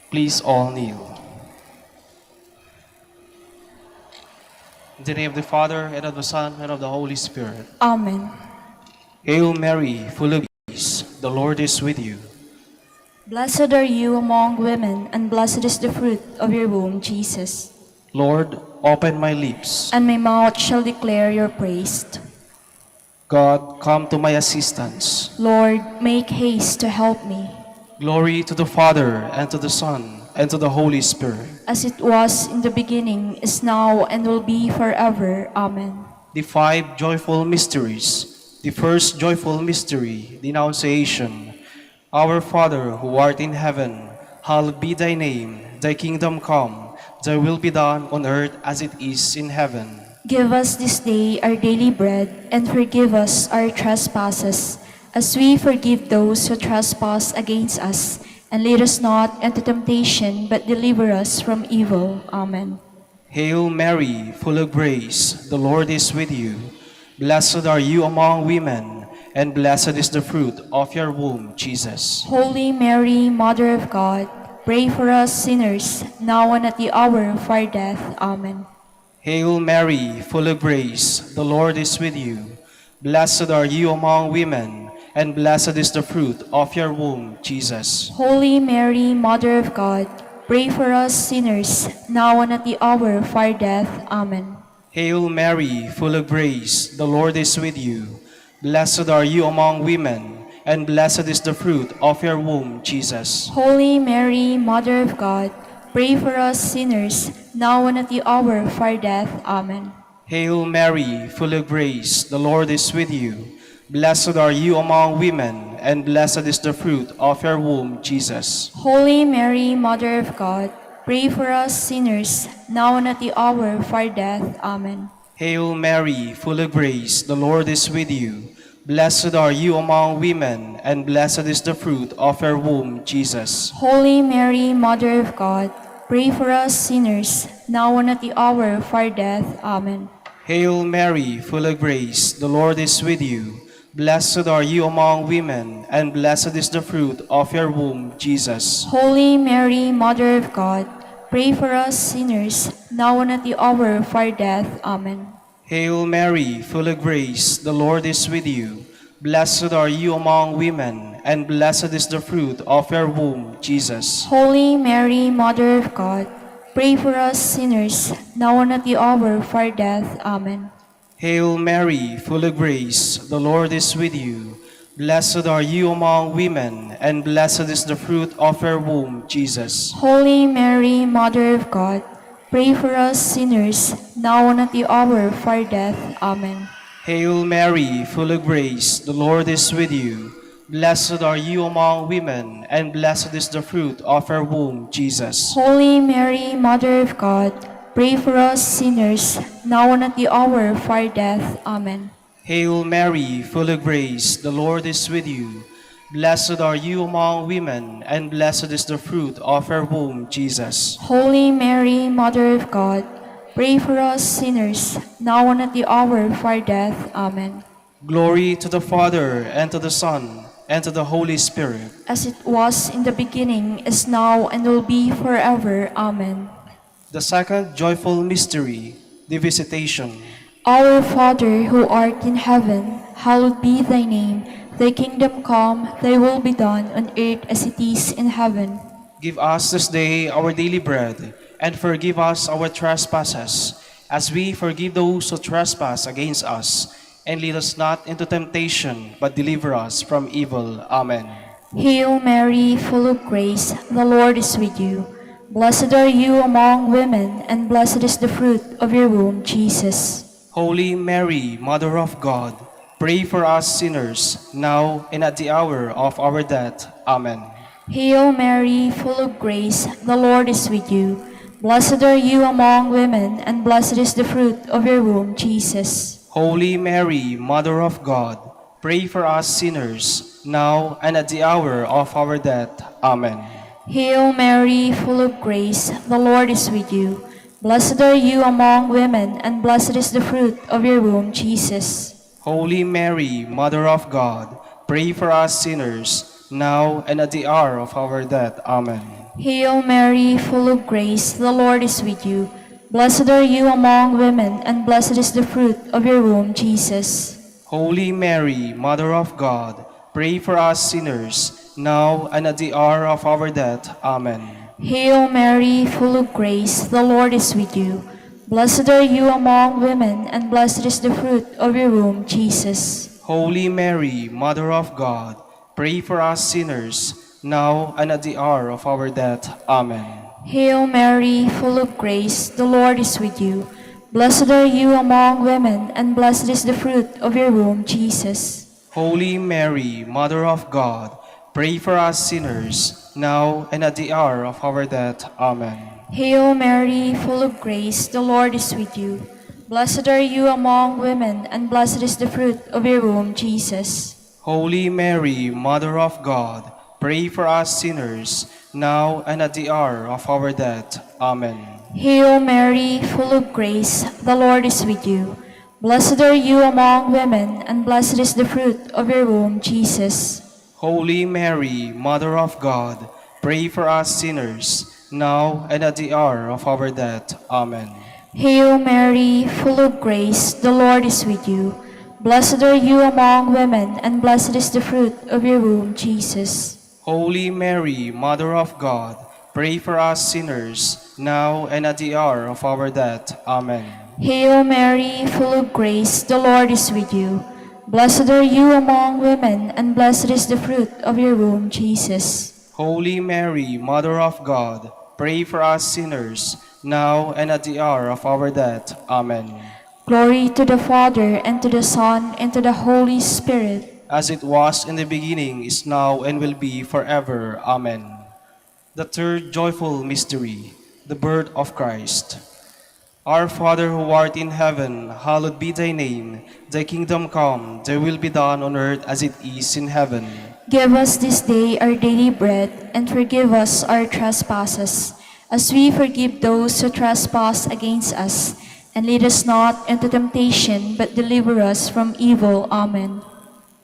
Please all kneel. In the name of the Father, and of the Son, and of the Holy Spirit. Amen. Hail Mary, full of grace, the Lord is with you. Blessed are you among women, and blessed is the fruit of your womb, Jesus. Lord, open my lips. And my mouth shall declare your praise. God, come to my assistance. Lord, make haste to help me. Glory to the Father, and to the Son, and to the Holy Spirit. As it was in the beginning, is now, and will be forever. Amen. The five joyful mysteries. The first joyful mystery, the Annunciation. Our Father, who art in heaven, hallowed be thy name. Thy kingdom come, thy will be done on earth as it is in heaven. Give us this day our daily bread, and forgive us our trespasses, as we forgive those who trespass against us. And lead us not into temptation, but deliver us from evil. Amen. Hail Mary, full of grace, the Lord is with you. Blessed are you among women, and blessed is the fruit of your womb, Jesus. Holy Mary, Mother of God, pray for us sinners, now and at the hour of our death. Amen. Hail Mary, full of grace, the Lord is with you. Blessed are you among women, and blessed is the fruit of your womb, Jesus. Holy Mary, Mother of God, pray for us sinners, now and at the hour of our death. Amen. Hail Mary, full of grace, the Lord is with you. Blessed are you among women, and blessed is the fruit of your womb, Jesus. Holy Mary, Mother of God, pray for us sinners, now and at the hour of our death. Amen. Hail Mary, full of grace, the Lord is with you. Blessed are you among women, and blessed is the fruit of your womb, Jesus. Holy Mary, Mother of God, pray for us sinners, now and at the hour of our death. Amen. Hail Mary, full of grace, the Lord is with you. Blessed are you among women, and blessed is the fruit of your womb, Jesus. Holy Mary, Mother of God, pray for us sinners, now and at the hour of our death. Amen. Hail Mary, full of grace, the Lord is with you. Blessed are you among women, and blessed is the fruit of your womb, Jesus. Holy Mary, Mother of God, pray for us sinners, now and at the hour of our death. Amen. Hail Mary, full of grace, the Lord is with you. Blessed are you among women, and blessed is the fruit of your womb, Jesus. Holy Mary, Mother of God, pray for us sinners, now and at the hour of our death. Amen. Hail Mary, full of grace, the Lord is with you. Blessed are you among women, and blessed is the fruit of your womb, Jesus. Holy Mary, Mother of God, pray for us sinners, now and at the hour of our death. Amen. Hail Mary, full of grace, the Lord is with you. Blessed are you among women, and blessed is the fruit of your womb, Jesus. Holy Mary, Mother of God, pray for us sinners, now and at the hour of our death. Amen. Hail Mary, full of grace, the Lord is with you. Blessed are you among women, and blessed is the fruit of your womb, Jesus. Holy Mary, Mother of God, pray for us sinners, now and at the hour of our death. Amen. Glory to the Father, and to the Son, and to the Holy Spirit. As it was in the beginning, is now, and will be forever. Amen. The second joyful mystery, the Visitation. Our Father, who art in heaven, hallowed be thy name. Thy kingdom come, thy will be done on earth as it is in heaven. Give us this day our daily bread, and forgive us our trespasses, as we forgive those who trespass against us. And lead us not into temptation, but deliver us from evil. Amen. Hail Mary, full of grace, the Lord is with you. Blessed are you among women, and blessed is the fruit of your womb, Jesus. Holy Mary, Mother of God, pray for us sinners, now and at the hour of our death. Amen. Hail Mary, full of grace, the Lord is with you. Blessed are you among women, and blessed is the fruit of your womb, Jesus. Holy Mary, Mother of God, pray for us sinners, now and at the hour of our death. Amen. Hail Mary, full of grace, the Lord is with you. Blessed are you among women, and blessed is the fruit of your womb, Jesus. Holy Mary, Mother of God, pray for us sinners, now and at the hour of our death. Amen. Hail Mary, full of grace, the Lord is with you. Blessed are you among women, and blessed is the fruit of your womb, Jesus. Holy Mary, Mother of God, pray for us sinners, now and at the hour of our death. Amen. Hail Mary, full of grace, the Lord is with you. Blessed are you among women, and blessed is the fruit of your womb, Jesus. Holy Mary, Mother of God, pray for us sinners, now and at the hour of our death. Amen. Hail Mary, full of grace, the Lord is with you. Blessed are you among women, and blessed is the fruit of your womb, Jesus. Holy Mary, Mother of God, pray for us sinners, now and at the hour of our death. Amen. Hail Mary, full of grace, the Lord is with you. Blessed are you among women, and blessed is the fruit of your womb, Jesus. Holy Mary, Mother of God, pray for us sinners, now and at the hour of our death. Amen. Hail Mary, full of grace, the Lord is with you. Blessed are you among women, and blessed is the fruit of your womb, Jesus. Holy Mary, Mother of God, pray for us sinners, now and at the hour of our death. Amen. Hail Mary, full of grace, the Lord is with you. Blessed are you among women, and blessed is the fruit of your womb, Jesus. Holy Mary, Mother of God, pray for us sinners, now and at the hour of our death. Amen. Hail Mary, full of grace, the Lord is with you. Blessed are you among women, and blessed is the fruit of your womb, Jesus. Holy Mary, Mother of God, pray for us sinners, now and at the hour of our death. Amen. Glory to the Father, and to the Son, and to the Holy Spirit. As it was in the beginning, is now, and will be forever. Amen. The third joyful mystery, the birth of Christ. Our Father who art in heaven, hallowed be thy name. Thy kingdom come, thy will be done on earth as it is in heaven. Give us this day our daily bread, and forgive us our trespasses, as we forgive those who trespass against us. And lead us not into temptation, but deliver us from evil. Amen.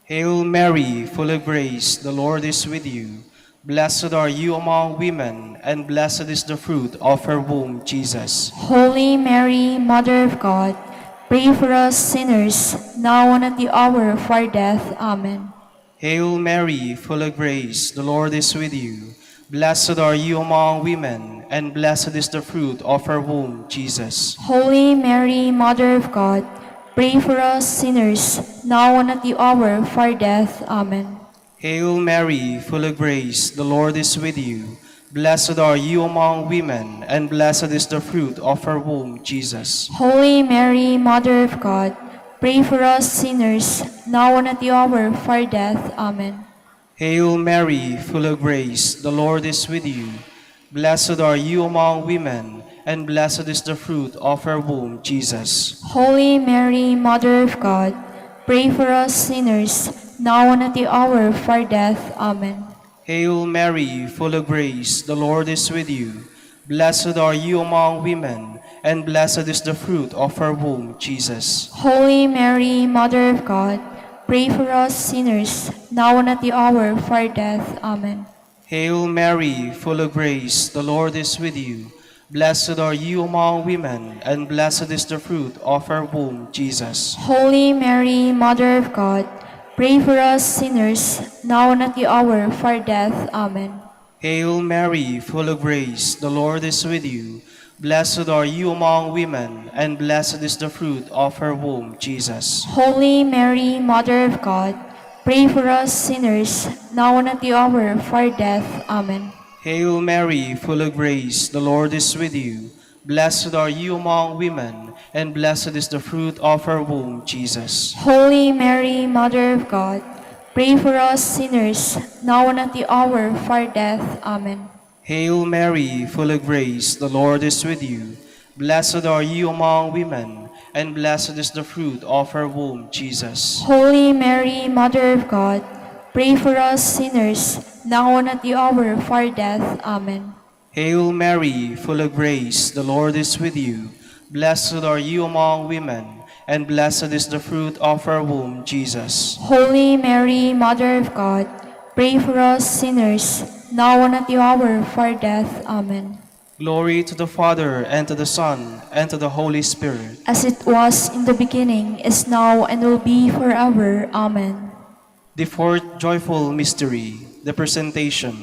Hail Mary, full of grace, the Lord is with you. Blessed are you among women, and blessed is the fruit of her womb, Jesus. Holy Mary, Mother of God, pray for us sinners, now and at the hour of our death. Amen. Hail Mary, full of grace, the Lord is with you. Blessed are you among women, and blessed is the fruit of her womb, Jesus. Holy Mary, Mother of God, pray for us sinners, now and at the hour of our death. Amen. Hail Mary, full of grace, the Lord is with you. Blessed are you among women, and blessed is the fruit of her womb, Jesus. Holy Mary, Mother of God, pray for us sinners, now and at the hour of our death. Amen. Hail Mary, full of grace, the Lord is with you. Blessed are you among women, and blessed is the fruit of her womb, Jesus. Holy Mary, Mother of God, pray for us sinners, now and at the hour of our death. Amen. Hail Mary, full of grace, the Lord is with you. Blessed are you among women, and blessed is the fruit of her womb, Jesus. Holy Mary, Mother of God, pray for us sinners, now and at the hour of our death. Amen. Hail Mary, full of grace, the Lord is with you. Blessed are you among women, and blessed is the fruit of her womb, Jesus. Holy Mary, Mother of God, pray for us sinners, now and at the hour of our death. Amen. Hail Mary, full of grace, the Lord is with you. Blessed are you among women, and blessed is the fruit of her womb, Jesus. Holy Mary, Mother of God, pray for us sinners, now and at the hour of our death. Amen. Hail Mary, full of grace, the Lord is with you. Blessed are you among women, and blessed is the fruit of her womb, Jesus. Holy Mary, Mother of God, pray for us sinners, now and at the hour of our death. Amen. Hail Mary, full of grace, the Lord is with you. Blessed are you among women, and blessed is the fruit of her womb, Jesus. Holy Mary, Mother of God, pray for us sinners, now and at the hour of our death. Amen. Hail Mary, full of grace, the Lord is with you. Blessed are you among women, and blessed is the fruit of her womb, Jesus. Holy Mary, Mother of God, Pray for us sinners, now and at the hour of our death. Amen. Glory to the Father, and to the Son, and to the Holy Spirit. As it was in the beginning, is now, and will be forever. Amen. The fourth joyful mystery, the Presentation.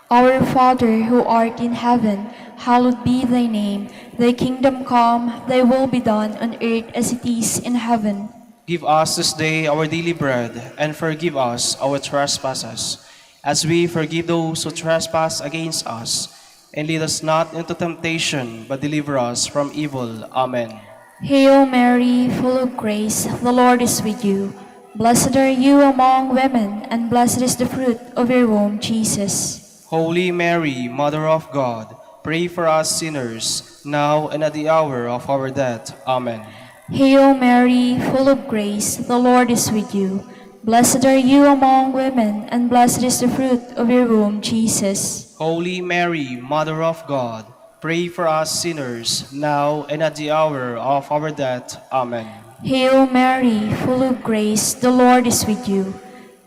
Our Father, who art in heaven, hallowed be thy name. Thy kingdom come, thy will be done on earth as it is in heaven. Give us this day our daily bread, and forgive us our trespasses, as we forgive those who trespass against us. And lead us not into temptation, but deliver us from evil. Amen. Hail Mary, full of grace, the Lord is with you. Blessed are you among women, and blessed is the fruit of your womb, Jesus. Holy Mary, Mother of God, pray for us sinners, now and at the hour of our death. Amen. Hail Mary, full of grace, the Lord is with you. Blessed are you among women, and blessed is the fruit of your womb, Jesus. Holy Mary, Mother of God, pray for us sinners, now and at the hour of our death. Amen. Hail Mary, full of grace, the Lord is with you.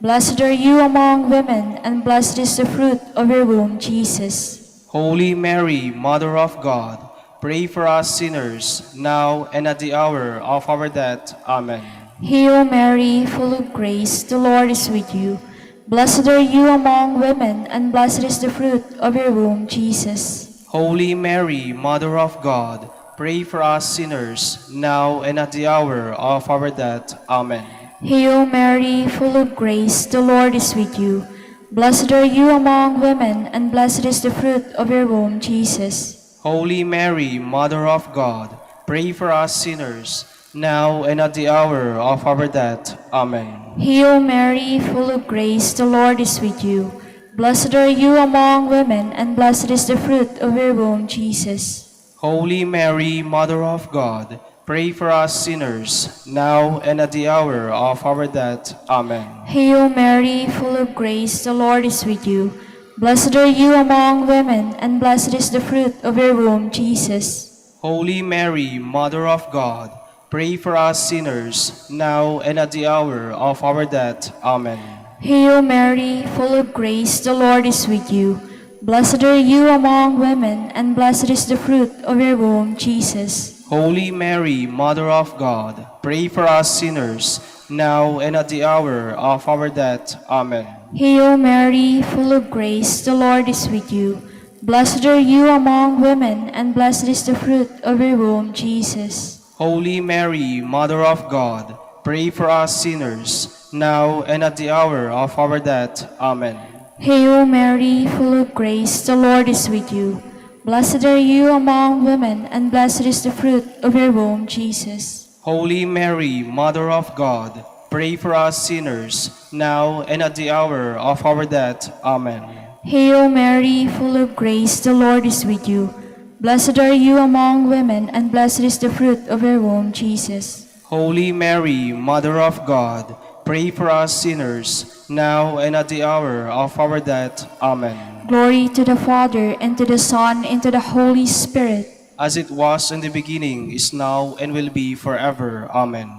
Blessed are you among women, and blessed is the fruit of your womb, Jesus. Holy Mary, Mother of God, pray for us sinners, now and at the hour of our death. Amen. Hail Mary, full of grace, the Lord is with you. Blessed are you among women, and blessed is the fruit of your womb, Jesus. Holy Mary, Mother of God, pray for us sinners, now and at the hour of our death. Amen. Hail Mary, full of grace, the Lord is with you. Blessed are you among women, and blessed is the fruit of your womb, Jesus. Holy Mary, Mother of God, pray for us sinners, now and at the hour of our death. Amen. Hail Mary, full of grace, the Lord is with you. Blessed are you among women, and blessed is the fruit of your womb, Jesus. Holy Mary, Mother of God, pray for us sinners, now and at the hour of our death. Amen. Hail Mary, full of grace, the Lord is with you. Blessed are you among women, and blessed is the fruit of your womb, Jesus. Holy Mary, Mother of God, pray for us sinners, now and at the hour of our death. Amen. Hail Mary, full of grace, the Lord is with you. Blessed are you among women, and blessed is the fruit of your womb, Jesus. Holy Mary, Mother of God, pray for us sinners, now and at the hour of our death. Amen. Hail Mary, full of grace, the Lord is with you. Blessed are you among women, and blessed is the fruit of your womb, Jesus. Holy Mary, Mother of God, pray for us sinners, now and at the hour of our death. Amen. Hail Mary, full of grace, the Lord is with you. Blessed are you among women, and blessed is the fruit of your womb, Jesus. Holy Mary, Mother of God, pray for us sinners, now and at the hour of our death. Amen. Hail Mary, full of grace, the Lord is with you. Blessed are you among women, and blessed is the fruit of your womb, Jesus. Holy Mary, Mother of God, pray for us sinners, now and at the hour of our death. Amen. Glory to the Father, and to the Son, and to the Holy Spirit. As it was in the beginning, is now, and will be forever. Amen.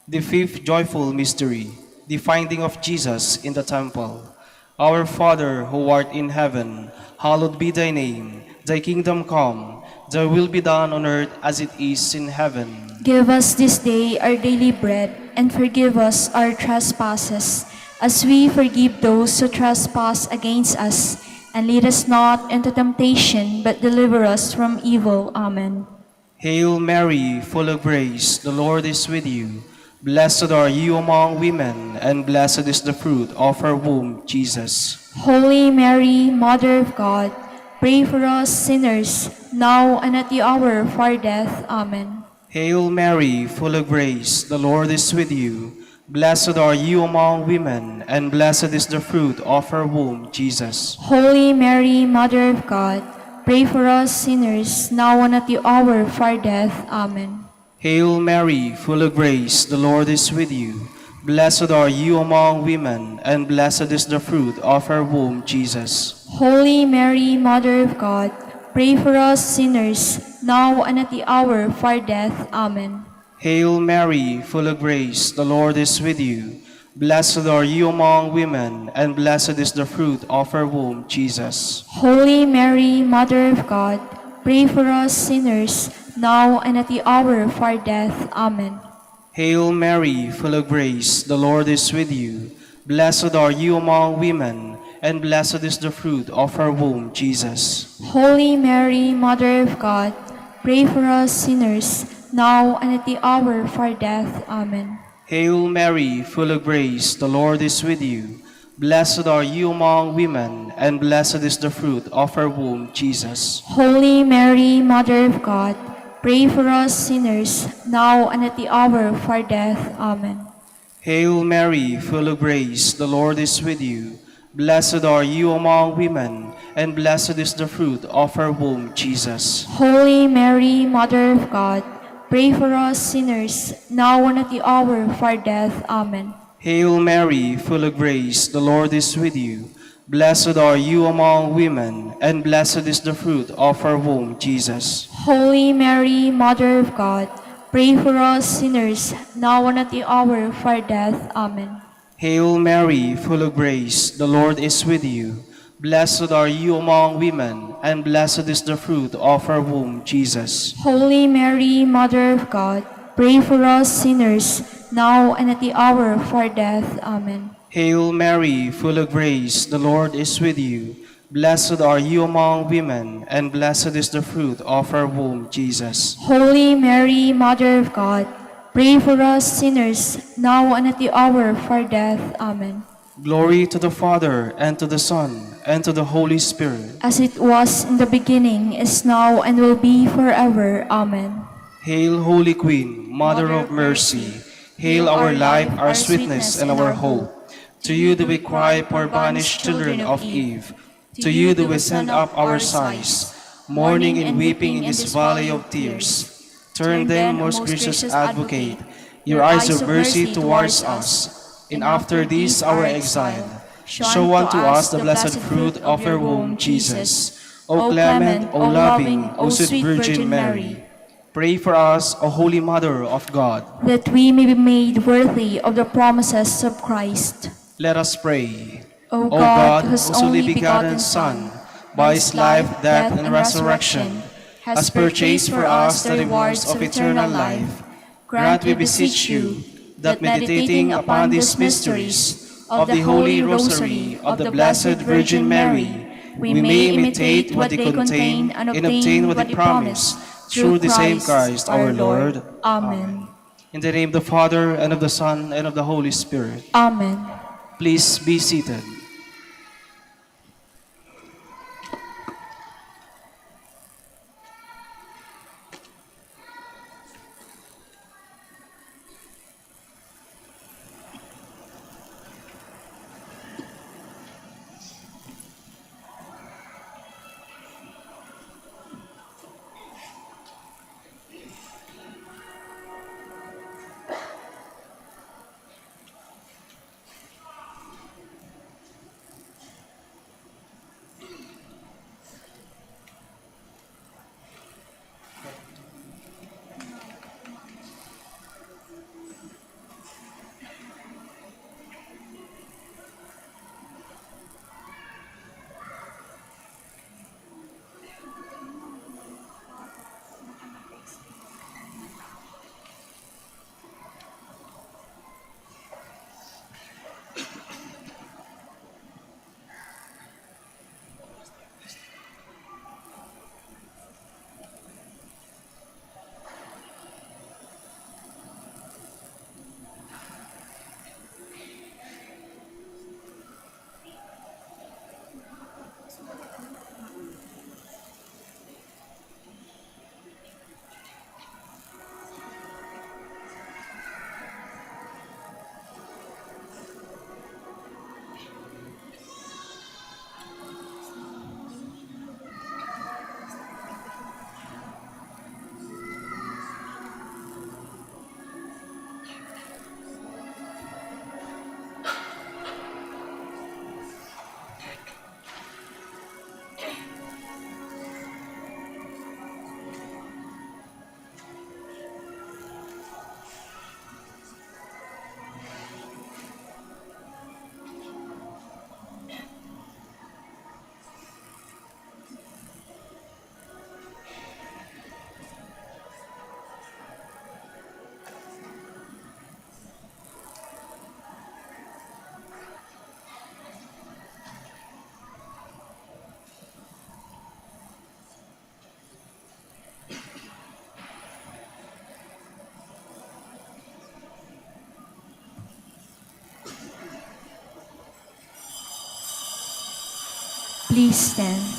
The fifth joyful mystery, the finding of Jesus in the temple. Our Father, who art in heaven, hallowed be thy name. Thy kingdom come, thy will be done on earth as it is in heaven. Give us this day our daily bread, and forgive us our trespasses, as we forgive those who trespass against us. And lead us not into temptation, but deliver us from evil. Amen. Hail Mary, full of grace, the Lord is with you. Blessed are you among women, and blessed is the fruit of her womb, Jesus. Holy Mary, Mother of God, pray for us sinners, now and at the hour of our death. Amen. Hail Mary, full of grace, the Lord is with you. Blessed are you among women, and blessed is the fruit of her womb, Jesus. Holy Mary, Mother of God, pray for us sinners, now and at the hour of our death. Amen. Hail Mary, full of grace, the Lord is with you. Blessed are you among women, and blessed is the fruit of her womb, Jesus. Holy Mary, Mother of God, pray for us sinners, now and at the hour of our death. Amen. Hail Mary, full of grace, the Lord is with you. Blessed are you among women, and blessed is the fruit of her womb, Jesus. Holy Mary, Mother of God, pray for us sinners, now and at the hour of our death. Amen. Hail Mary, full of grace, the Lord is with you. Blessed are you among women, and blessed is the fruit of her womb, Jesus. Holy Mary, Mother of God, pray for us sinners, now and at the hour of our death. Amen. Hail Mary, full of grace, the Lord is with you. Blessed are you among women, and blessed is the fruit of her womb, Jesus. Holy Mary, Mother of God, pray for us sinners, now and at the hour of our death. Amen. Hail Mary, full of grace, the Lord is with you. Blessed are you among women, and blessed is the fruit of her womb, Jesus. Holy Mary, Mother of God, pray for us sinners, now and at the hour of our death. Amen. Hail Mary, full of grace, the Lord is with you. Blessed are you among women, and blessed is the fruit of her womb, Jesus. Holy Mary, Mother of God, pray for us sinners, now and at the hour of our death. Amen. Hail Mary, full of grace, the Lord is with you. Blessed are you among women, and blessed is the fruit of her womb, Jesus. Holy Mary, Mother of God, pray for us sinners, now and at the hour of our death. Amen. Hail Mary, full of grace, the Lord is with you. Blessed are you among women, and blessed is the fruit of her womb, Jesus. Holy Mary, Mother of God, pray for us sinners, now and at the hour of our death. Amen. Glory to the Father, and to the Son, and to the Holy Spirit. As it was in the beginning, is now, and will be forever. Amen. Hail, Holy Queen, Mother of Mercy. Hail our life, our sweetness, and our hope. To you do we cry, poor banished children of Eve. To you do we send up our sighs, mourning and weeping in this valley of tears. Turn then, most gracious Advocate, your eyes of mercy towards us, and after this our exile, show unto us the blessed fruit of your womb, Jesus. O clement, O loving, O sweet Virgin Mary, pray for us, O Holy Mother of God. That we may be made worthy of the promises of Christ. Let us pray. O O God, God, whose whose only begotten Son, by his life, death, and resurrection, has purchased for us the rewards of eternal life, grant, we beseech you, that meditating upon these mysteries of the Holy Rosary of the Blessed Virgin Mary, we may imitate what they contain and obtain what they promise, through the same Christ our Lord. Amen. In the name of the Father, and of the Son, and of the Holy Spirit. Amen. Please be seated. Please stand.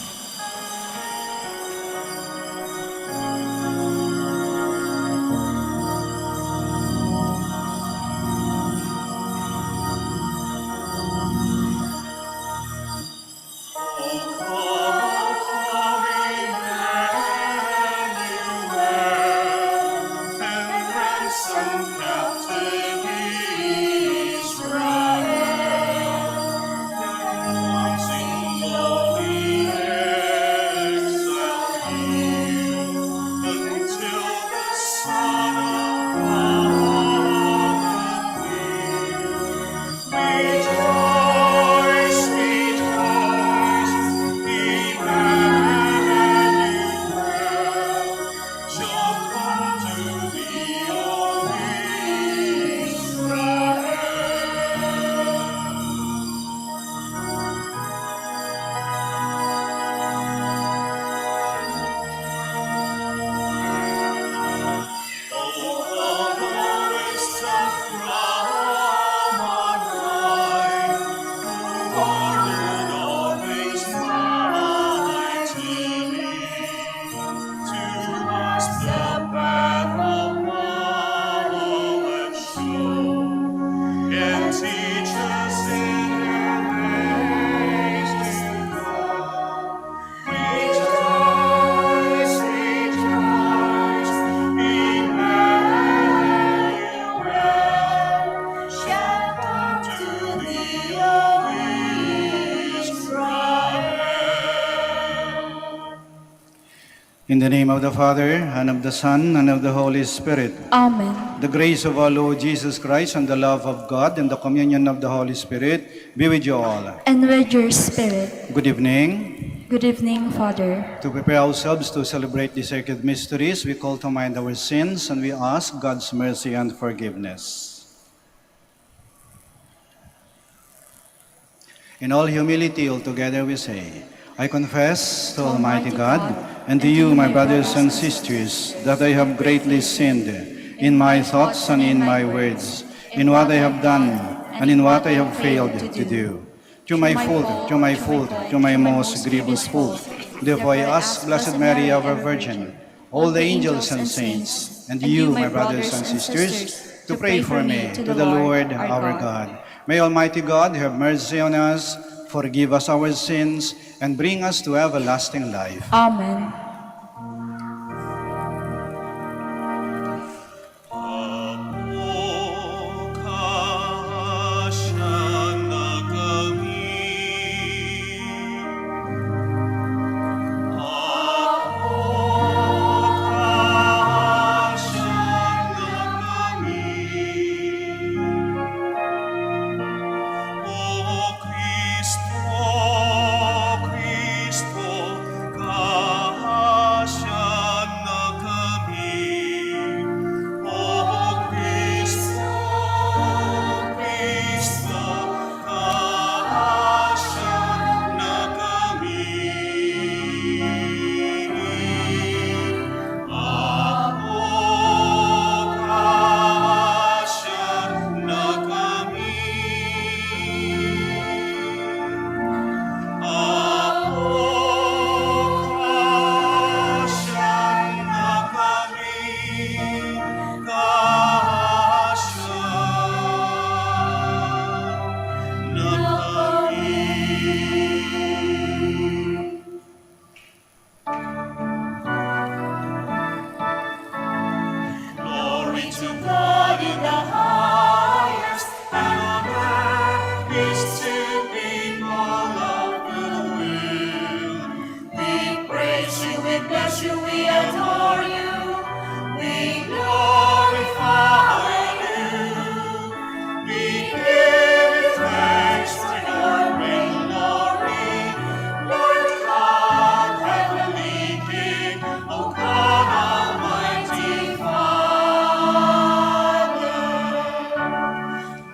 In the name of the Father, and of the Son, and of the Holy Spirit. Amen. The grace of our Lord Jesus Christ, and the love of God, and the communion of the Holy Spirit be with you all. And with your spirit. Good evening. Good evening, Father. To prepare ourselves to celebrate the sacred mysteries, we call to mind our sins, and we ask God's mercy and forgiveness. In all humility, altogether we say, I confess to Almighty God and to you, my brothers and sisters, that I have greatly sinned in my thoughts and in my words, in what I have done and in what I have failed to do. To my most grievous fault. Therefore I ask Blessed Mary, our Virgin, all the angels and saints, and you, my brothers and sisters, to pray for me to the Lord our God. May Almighty God have mercy on us, forgive us our sins, and bring us to everlasting life. Amen.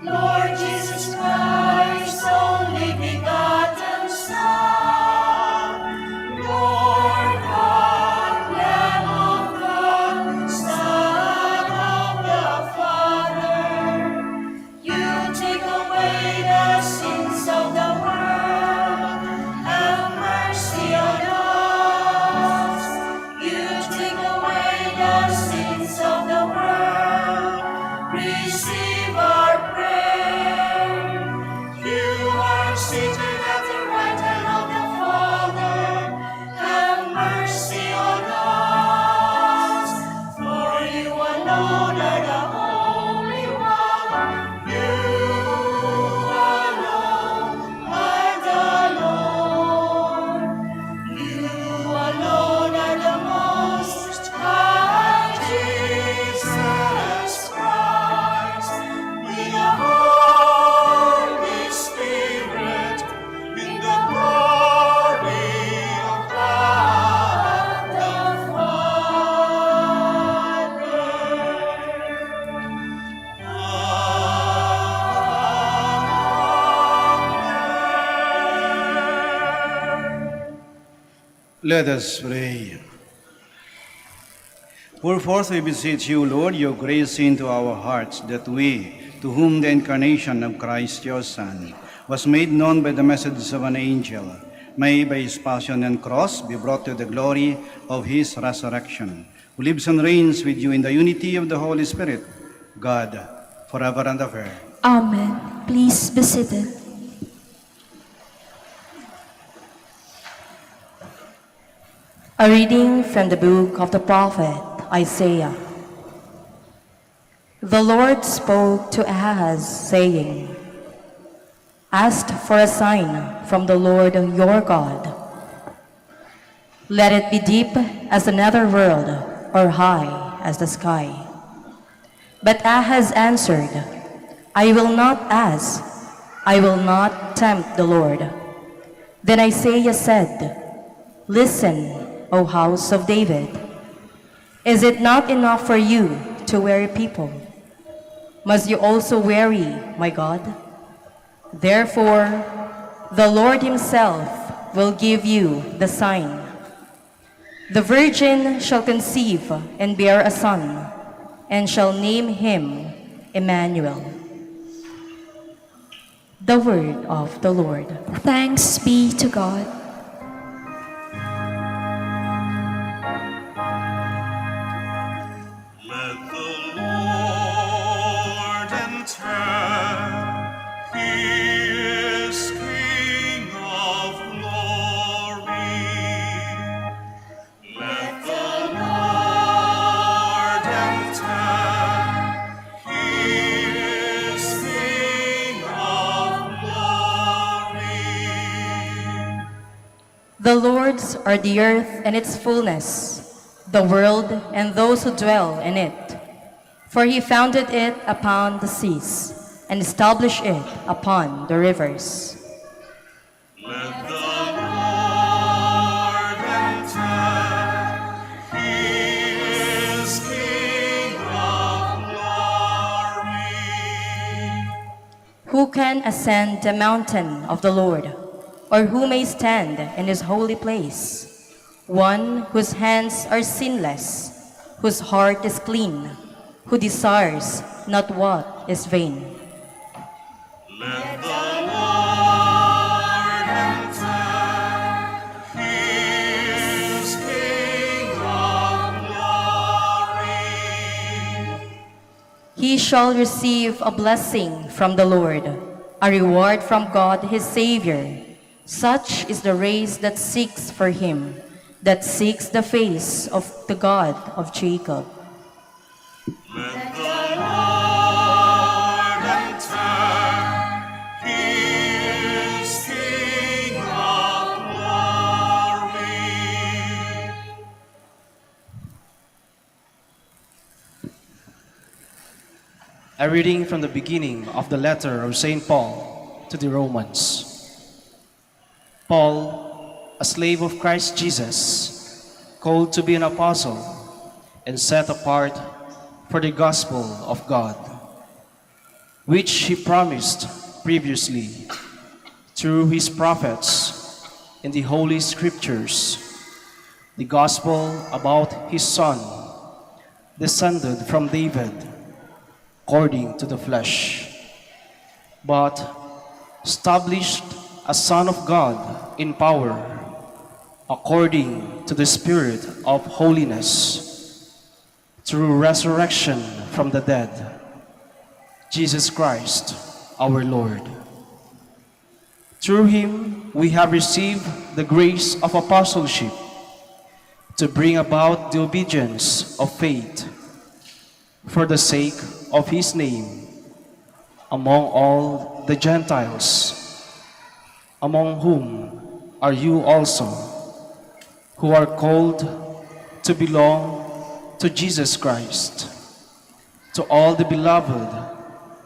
Lord Jesus Christ, Let us pray. Pour forth, we beseech you, Lord, your grace into our hearts, that we, to whom the incarnation of Christ your Son was made known by the message of an angel, may by his passion and cross be brought to the glory of his resurrection, who lives and reigns with you in the unity of the Holy Spirit, God, forever and ever. Amen. Please be seated. A reading from the book of the prophet Isaiah. The Lord spoke to Ahaz, saying, "Ask for a sign from the Lord your God. Let it be deep as the nether world, or high as the sky." But Ahaz answered, "I will not ask, I will not tempt the Lord." Then Isaiah said, "Listen, O house of David. Is it not enough for you to weary people? Must you also weary, my God? Therefore, the Lord himself will give you the sign. The virgin shall conceive and bear a son, and shall name him Emmanuel." The word of the Lord. Thanks be to God. Let the Lord enter. He is King of glory. Let the Lord enter. He is King of glory. The Lord's are the earth and its fullness, the world and those who dwell in it. For he founded it upon the seas, and established it upon the rivers. Let the Lord enter. He is King of glory. Who can ascend the mountain of the Lord, or who may stand in his holy place? One whose hands are sinless, whose heart is clean, who desires not what is vain. Let the Lord enter. He is King of glory. He shall receive a blessing from the Lord, a reward from God his Savior. Such is the race that seeks for him, that seeks the face of the God of Jacob. Let the Lord enter. He is King of glory. A reading from the beginning of the letter of St. Paul to the Romans. Paul, a slave of Christ Jesus, called to be an apostle and set apart for the gospel of God, which he promised previously through his prophets in the Holy Scriptures, the gospel about his Son, descended from David, according to the flesh, but established a Son of God in power, according to the Spirit of holiness, through resurrection from the dead, Jesus Christ our Lord. Through him we have received the grace of apostleship to bring about the obedience of faith for the sake of his name among all the Gentiles, among whom are you also, who are called to belong to Jesus Christ, to all the beloved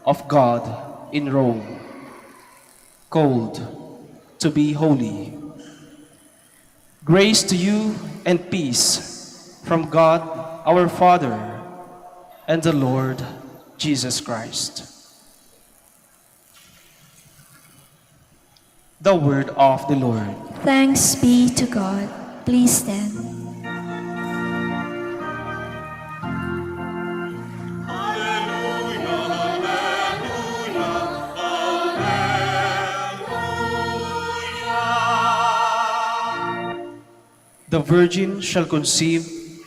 of God in Rome, called to be holy. Grace to you and peace from God our Father and the Lord Jesus Christ. The word of the Lord. Thanks be to God. Please stand. The virgin shall conceive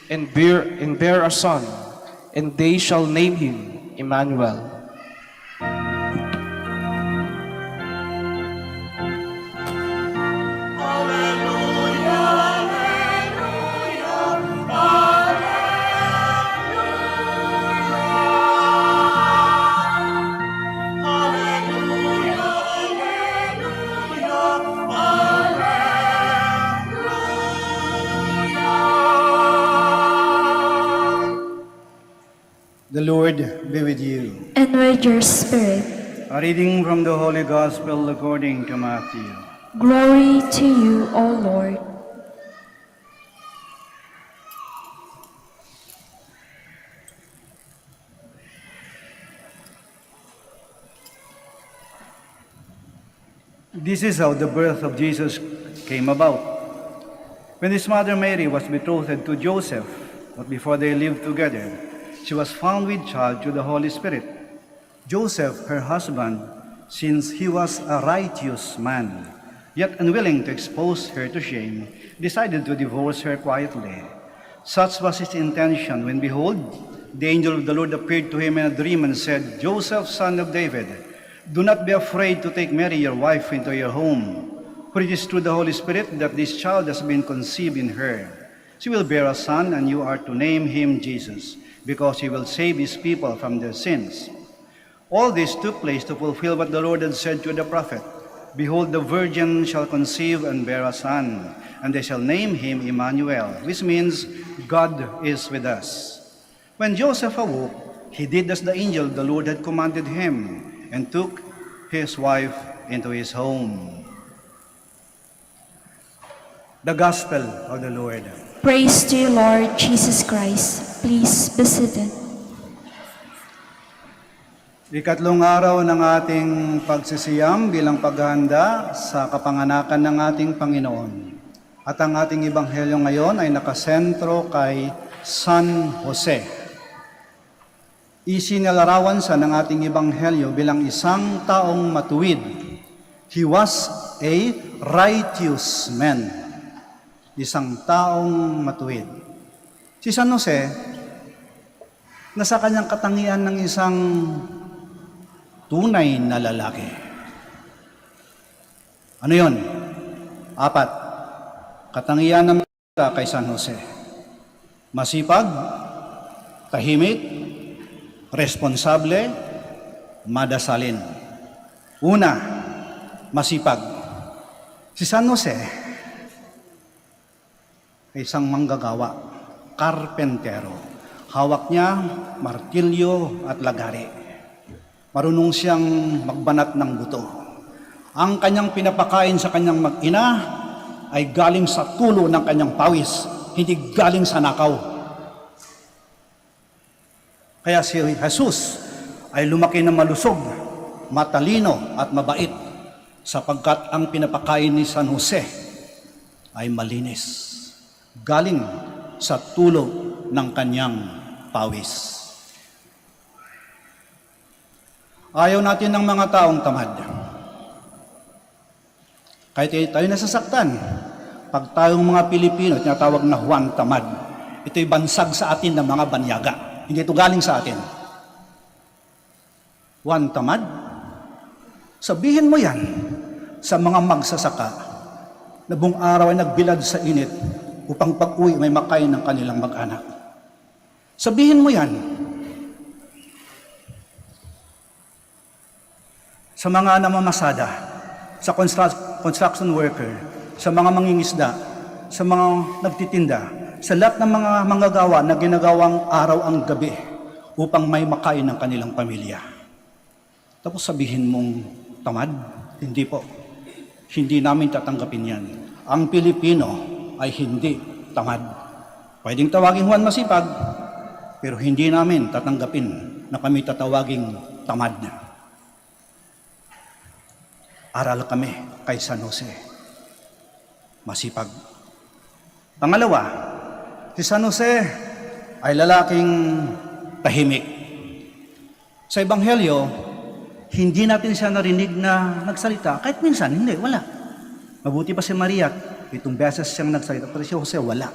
and bear a son, and they shall name him Emmanuel. The Lord be with you. And with your spirit. A reading from the Holy Gospel according to Matthew. Glory to you, O Lord. This is how the birth of Jesus came about. When his mother Mary was betrothed to Joseph, but before they lived together, she was found with child through the Holy Spirit. Joseph, her husband, since he was a righteous man, yet unwilling to expose her to shame, decided to divorce her quietly. Such was his intention when, behold, the angel of the Lord appeared to him in a dream and said, Joseph, son of David, do not be afraid to take Mary, your wife, into your home, for it is through the Holy Spirit that this child has been conceived in her. She will bear a son, and you are to name him Jesus, because he will save his people from their sins. All this took place to fulfill what the Lord had said to the prophet. Behold, the virgin shall conceive and bear a son, and they shall name him Emmanuel, which means God is with us. When Joseph awoke, he did as the angel of the Lord had commanded him, and took his wife into his home. The Gospel of the Lord. Praise to you, Lord Jesus Christ. Please be seated. Ikatlong araw ng ating pagsisiyam bilang paghahanda sa kapanganakan ng ating Panginoon. At ang ating ebanghelyo ngayon ay nakasentro kay San Jose. Isinalarawan sa ng ating ebanghelyo bilang isang taong matuwid. He was a righteous man. Isang taong matuwid. Si San Jose, nasa kanyang katangian ng isang tunay na lalaki. Ano yon? 4. Katangian ng kay San Jose. Masipag, tahimik, responsable, madasalin. Una, masipag. Si San Jose ay isang manggagawa, karpentero. Hawak niya martilyo at lagari. Marunong siyang magbanat ng buto. Ang kanyang pinapakain sa kanyang mag-ina ay galing sa tulo ng kanyang pawis, hindi galing sa nakaw. Kaya si Jesus ay lumaki na malusog, matalino at mabait, sapagkat ang pinapakain ni San Jose ay malinis, galing sa tulo ng kanyang pawis. Ayaw natin ng mga taong tamad. Kahit tayo nasasaktan, pag tayong mga Pilipino, tinatawag na Juan Tamad, ito'y bansag sa atin ng mga banyaga. Hindi ito galing sa atin. Juan Tamad, sabihin mo yan sa mga magsasaka na buong araw ay nagbilad sa init upang pag-uwi may makain ng kanilang mag-anak. Sabihin mo yan sa mga namamasada, sa construction worker, sa mga mangingisda, sa mga nagtitinda, sa lahat ng mga manggagawa na ginagawang araw ang gabi upang may makain ng kanilang pamilya. Tapos sabihin mong tamad? Hindi po. Hindi namin tatanggapin yan. Ang Pilipino ay hindi tamad. Pwedeng tawagin Juan masipag, pero hindi namin tatanggapin na kami tatawaging tamad. Aral kami kay San Jose. Masipag. Pangalawa, si San Jose ay lalaking tahimik. Sa Ebanghelyo, hindi natin siya narinig na nagsalita. Kahit minsan, hindi, wala. Mabuti pa si Maria, 7 beses siyang nagsalita, pero si Jose wala.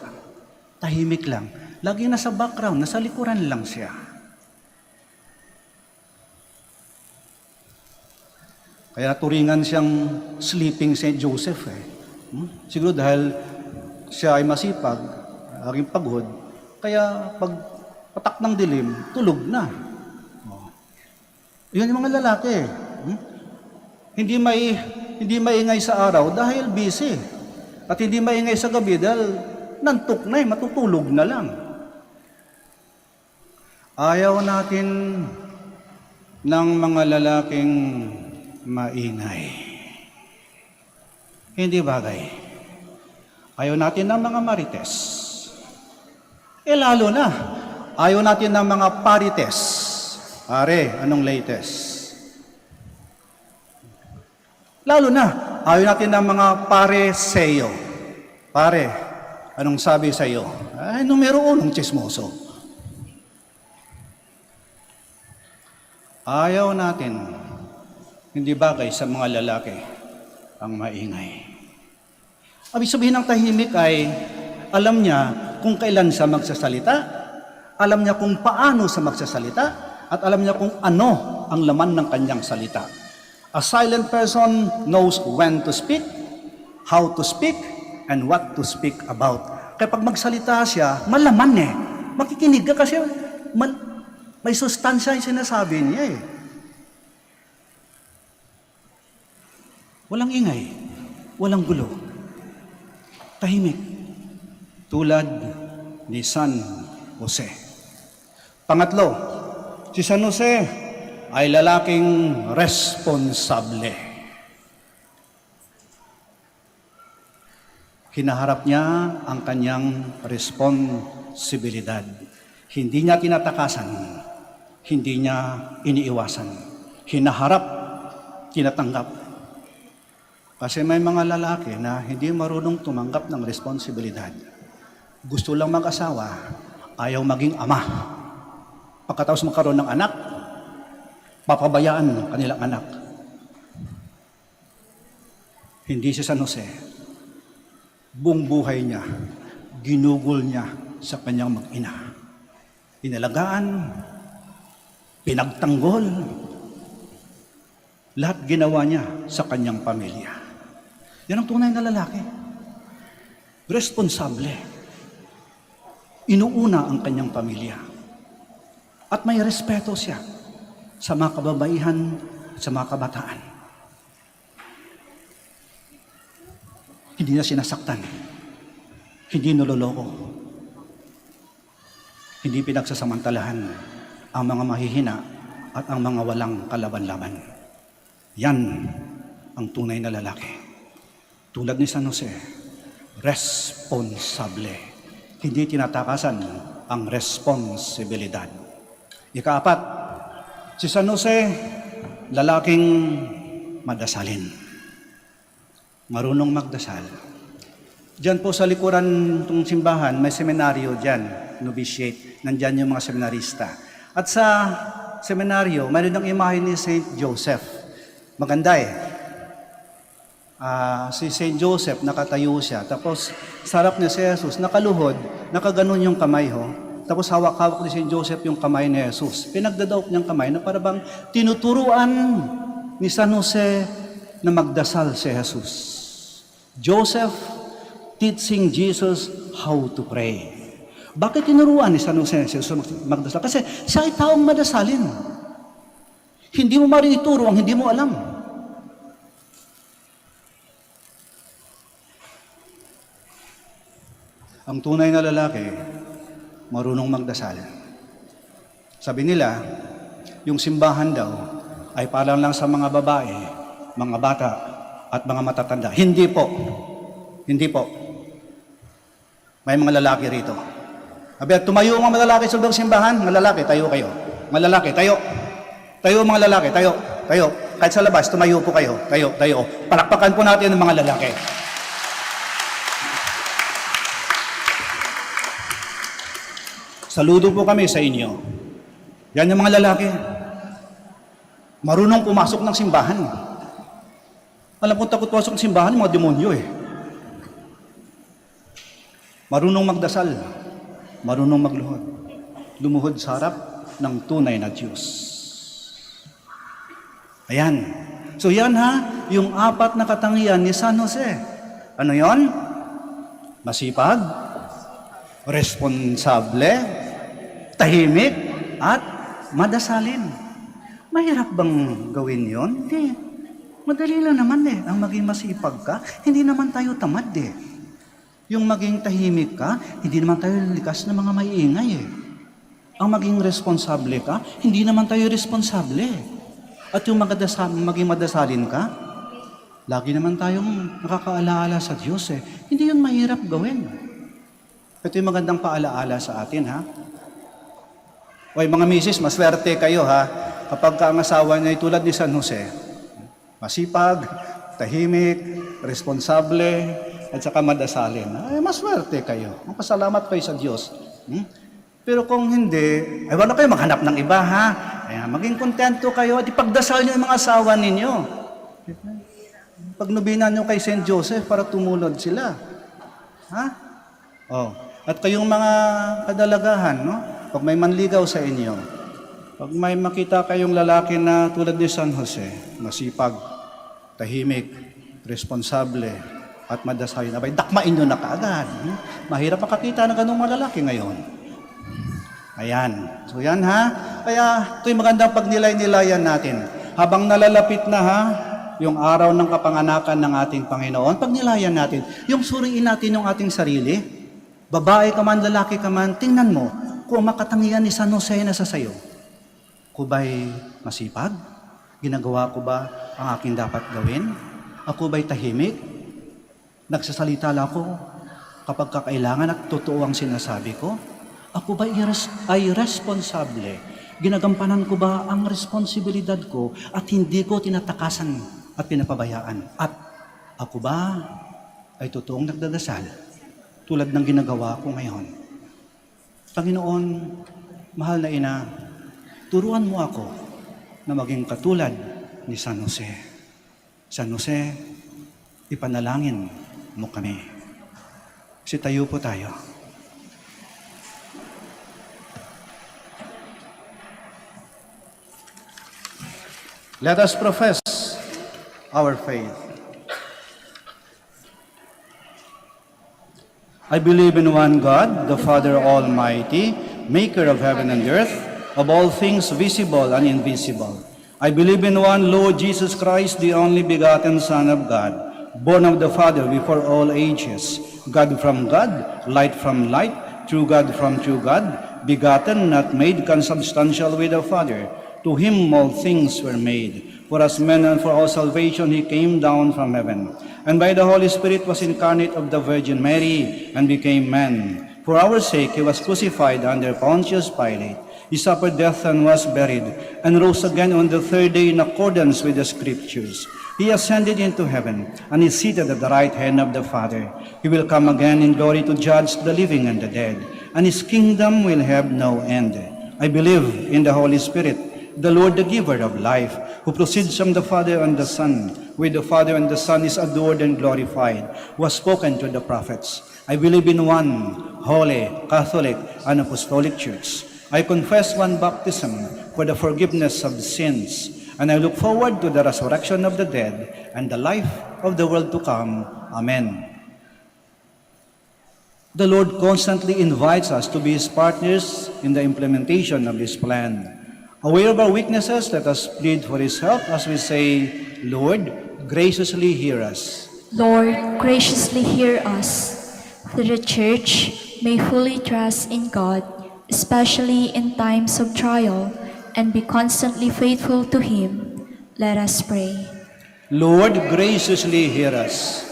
Tahimik lang. Lagi nasa background, nasa likuran lang siya. Kaya turingan siyang sleeping Saint Joseph. Siguro dahil siya ay masipag, aking pagod, kaya pag patak ng dilim, tulog na. Yan yung mga lalaki. Hindi maingay sa araw dahil busy. At hindi maingay sa gabi dahil nantok na matutulog na lang. Ayaw natin ng mga lalaking maingay. Hindi bagay. Ayaw natin ng mga marites. Lalo na, ayaw natin ng mga parites. Pare, anong latest? Lalo na, ayaw natin ng mga pare-seyo. Pare, anong sabi sa iyo? Ay, numero 1, chismoso. Ayaw natin, hindi bagay sa mga lalaki ang maingay. Ibig sabihin ng tahimik ay alam niya kung kailan siya magsasalita, alam niya kung paano siya magsasalita, at alam niya kung ano ang laman ng kanyang salita. A silent person knows when to speak, how to speak, and what to speak about. Kaya pag magsalita siya, malaman Makikinig ka kasi may sustansya yung sinasabi niya Walang ingay, walang gulo. Tahimik. Tulad ni San Jose. Pangatlo, si San Jose ay lalaking responsable. Hinaharap niya ang kanyang responsibilidad. Hindi niya tinatakasan, hindi niya iniiwasan. Hinaharap, tinatanggap. Kasi may mga lalaki na hindi marunong tumanggap ng responsibilidad. Gusto lang mag-asawa, ayaw maging ama. Pagkatapos magkaroon ng anak, papabayaan ng kanilang anak. Hindi si San Jose. Buong buhay niya, ginugol niya sa kanyang mag-ina. Inalagaan, pinagtanggol, lahat ginawa niya sa kanyang pamilya. Yan ang tunay na lalaki. Responsable. Inuuna ang kanyang pamilya. At may respeto siya sa mga kababaihan at sa mga kabataan. Hindi niya sinasaktan. Hindi niloloko. Hindi pinagsasamantalahan ang mga mahihina at ang mga walang kalaban-laban. Yan ang tunay na lalaki. Tulad ni San Jose, responsable. Hindi tinatakasan ang responsibilidad. Ika-4, si San Jose, lalaking madasalin. Marunong magdasal. Diyan po sa likuran ng simbahan, may seminaryo diyan, novitiate. Nandyan yung mga seminarista. At sa seminaryo, mayroon ng imahe ni Saint Joseph. Maganda si Saint Joseph, nakatayo siya. Tapos, sarap niya si Jesus, nakaluhod, nakaganon yung kamay Tapos hawak-hawak ni Saint Joseph yung kamay ni Jesus. Pinagdadaok niyang kamay na parang tinuturuan ni San Jose na magdasal si Jesus. Joseph teaching Jesus how to pray. Bakit tinuruan ni San Jose si Jesus magdasal? Kasi siya ay taong madasalin. Hindi mo marituro ang hindi mo alam. Ang tunay na lalaki, marunong magdasal. Sabi nila, yung simbahan daw ay parang lang sa mga babae, mga bata, at mga matatanda. Hindi po. Hindi po. May mga lalaki rito. Sabi, tumayo ang mga lalaki sa loob ng simbahan. Mga lalaki, tayo kayo. Mga lalaki, tayo. Tayo mga lalaki, tayo. Tayo. Kahit sa labas, tumayo po kayo. Tayo, tayo. Palakpakan po natin ang mga lalaki. Saludo po kami sa inyo. Yan yung mga lalaki. Marunong pumasok ng simbahan. Alam kong takot pumasok ng simbahan, mga demonyo eh. Marunong magdasal. Marunong magluhod. Lumuhod sa harap ng tunay na Diyos. Ayan. So yan ha, yung 4 na katangian ni San Jose. Ano yon? Masipag, responsable, tahimik, at madasalin. Mahirap bang gawin yon? Hindi. Madali lang naman eh. Ang maging masipag ka, hindi naman tayo tamad eh. Yung maging tahimik ka, hindi naman tayo likas na mga maiingay eh. Ang maging responsable ka, hindi naman tayo responsable. At yung maging madasalin ka, lagi naman tayong nakakaalaala sa Diyos eh. Hindi yun mahirap gawin. Ito yung magandang paalaala sa atin ha. Oy mga misis, maswerte kayo ha. Kapag ang asawa niya ay tulad ni San Jose, masipag, tahimik, responsable, at saka madasalin. Ay, maswerte kayo. Magpasalamat kayo sa Diyos. Pero kung hindi, ay wala kayo maghanap ng iba ha. Ay, maging kontento kayo at ipagdasal niyo yung mga asawa ninyo. Pagnubinan niyo kay St. Joseph para tumulod sila. Ha? Oh. At kayong mga kadalagahan, no? Pag may manligaw sa inyo, pag may makita kayong lalaki na tulad ni San Jose, masipag, tahimik, responsable, at madasalin, abay, dakmain nyo na kaagad. Mahirap makakita ng ganung mga lalaki ngayon. Ayan. So yan ha. Kaya ito'y magandang pagnilay-nilayan natin. Habang nalalapit na ha, yung araw ng kapanganakan ng ating Panginoon, pagnilayan natin, yung suriin natin yung ating sarili, babae ka man, lalaki ka man, tingnan mo kung makatangian ni San Jose na sa sayo. Ako ba'y masipag? Ginagawa ko ba ang aking dapat gawin? Ako ba'y tahimik? Nagsasalita lang ako kapag kakailangan at totoo ang sinasabi ko? Ako ba ay responsable? Ginagampanan ko ba ang responsibilidad ko at hindi ko tinatakasan at pinapabayaan? At ako ba ay totoong nagdadasal tulad ng ginagawa ko ngayon? Panginoon, mahal na ina, turuan mo ako na maging katulad ni San Jose. San Jose, ipanalangin mo kami. Sitayo po tayo. Let us profess our faith. I believe in one God, the Father Almighty, maker of heaven and earth, of all things visible and invisible. I believe in one Lord Jesus Christ, the only begotten Son of God, born of the Father before all ages, God from God, light from light, true God from true God, begotten, not made, consubstantial with the Father. To him all things were made. For us men and for our salvation he came down from heaven, and by the Holy Spirit was incarnate of the Virgin Mary, and became man. For our sake he was crucified under Pontius Pilate. He suffered death and was buried, and rose again on the third day in accordance with the Scriptures. He ascended into heaven, and is seated at the right hand of the Father. He will come again in glory to judge the living and the dead, and his kingdom will have no end. I believe in the Holy Spirit, the Lord, the giver of life, who proceeds from the Father and the Son, with the Father and the Son is adored and glorified, who has spoken to the prophets. I believe in one holy, Catholic, and Apostolic Church. I confess one baptism for the forgiveness of sins, and I look forward to the resurrection of the dead and the life of the world to come. Amen. The Lord constantly invites us to be His partners in the implementation of His plan. Aware of our weaknesses, let us plead for His help as we say, Lord, graciously hear us. Lord, graciously hear us. That the Church may fully trust in God, especially in times of trial, and be constantly faithful to Him. Let us pray. Lord, graciously hear us.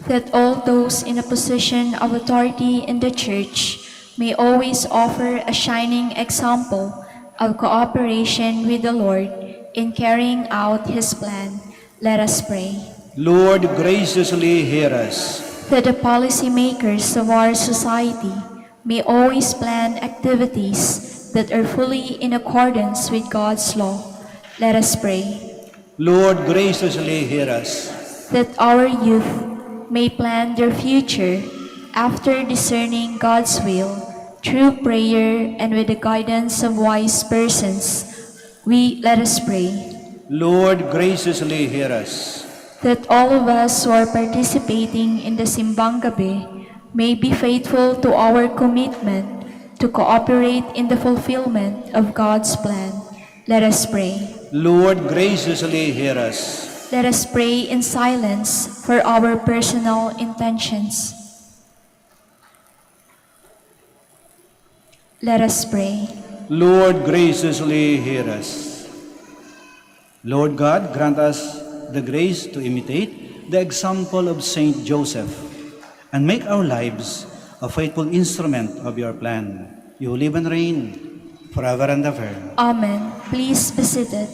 That all those in a position of authority in the Church may always offer a shining example of cooperation with the Lord in carrying out His plan. Let us pray. Lord, graciously hear us. That the policymakers of our society may always plan activities that are fully in accordance with God's law. Let us pray. Lord, graciously hear us. That our youth may plan their future after discerning God's will through prayer and with the guidance of wise persons. Let us pray. Lord, graciously hear us. That all of us who are participating in the Simbang Gabi may be faithful to our commitment to cooperate in the fulfillment of God's plan. Let us pray. Lord, graciously hear us. Let us pray in silence for our personal intentions. Let us pray. Lord, graciously hear us. Lord God, grant us the grace to imitate the example of Saint Joseph and make our lives a faithful instrument of your plan. You live and reign forever and ever. Amen. Please be seated.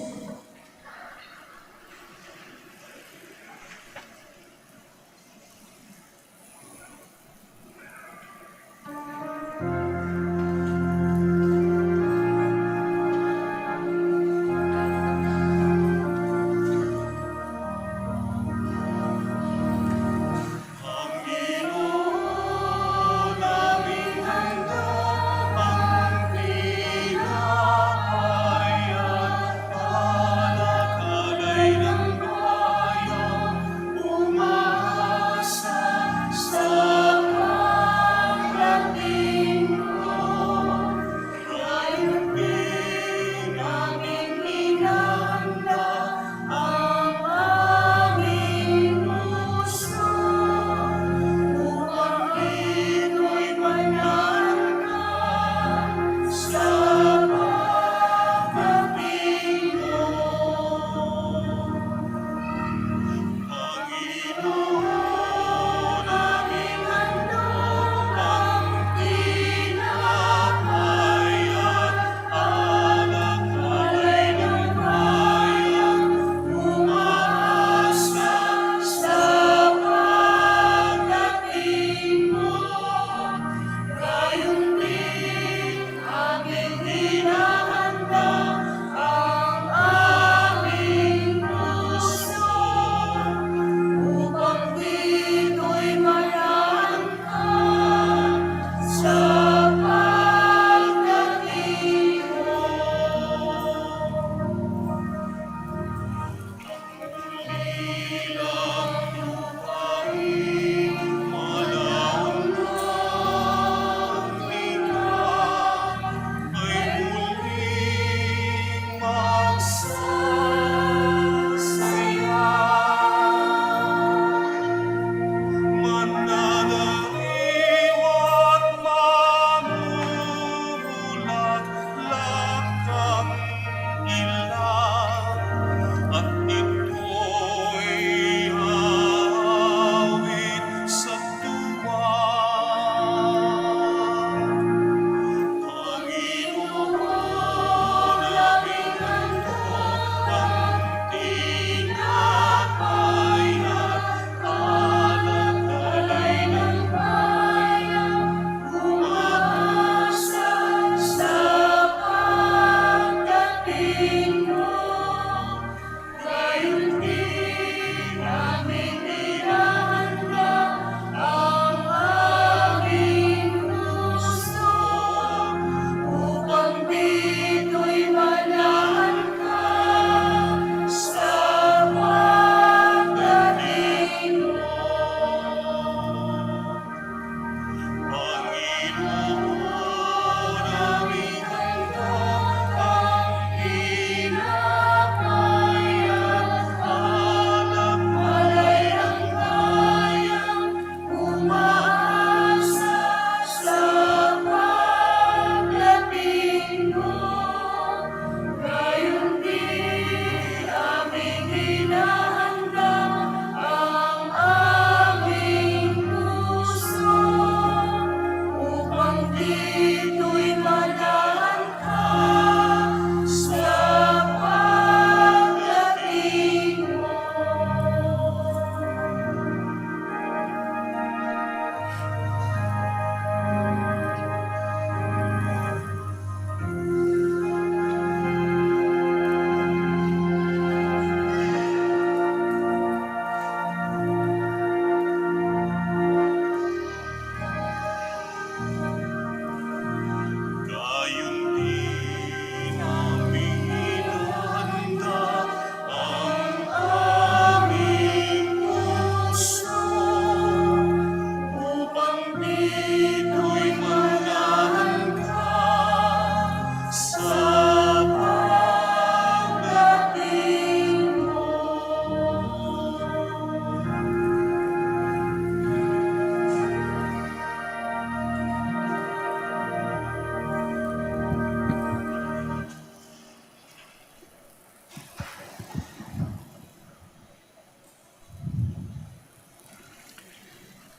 Panginoon, aming handa ang tinapay at alak-alay ng bayang umaasa sa pagdating mo. Ngayon din aming inihanda ang aming puso upang ito'y mananahan sa pagdating mo. Panginoon, aming handog ang tinapay at alak-alay ng bayang umaasa sa pagdating mo. Gayon din aming hinahanda ang aming puso upang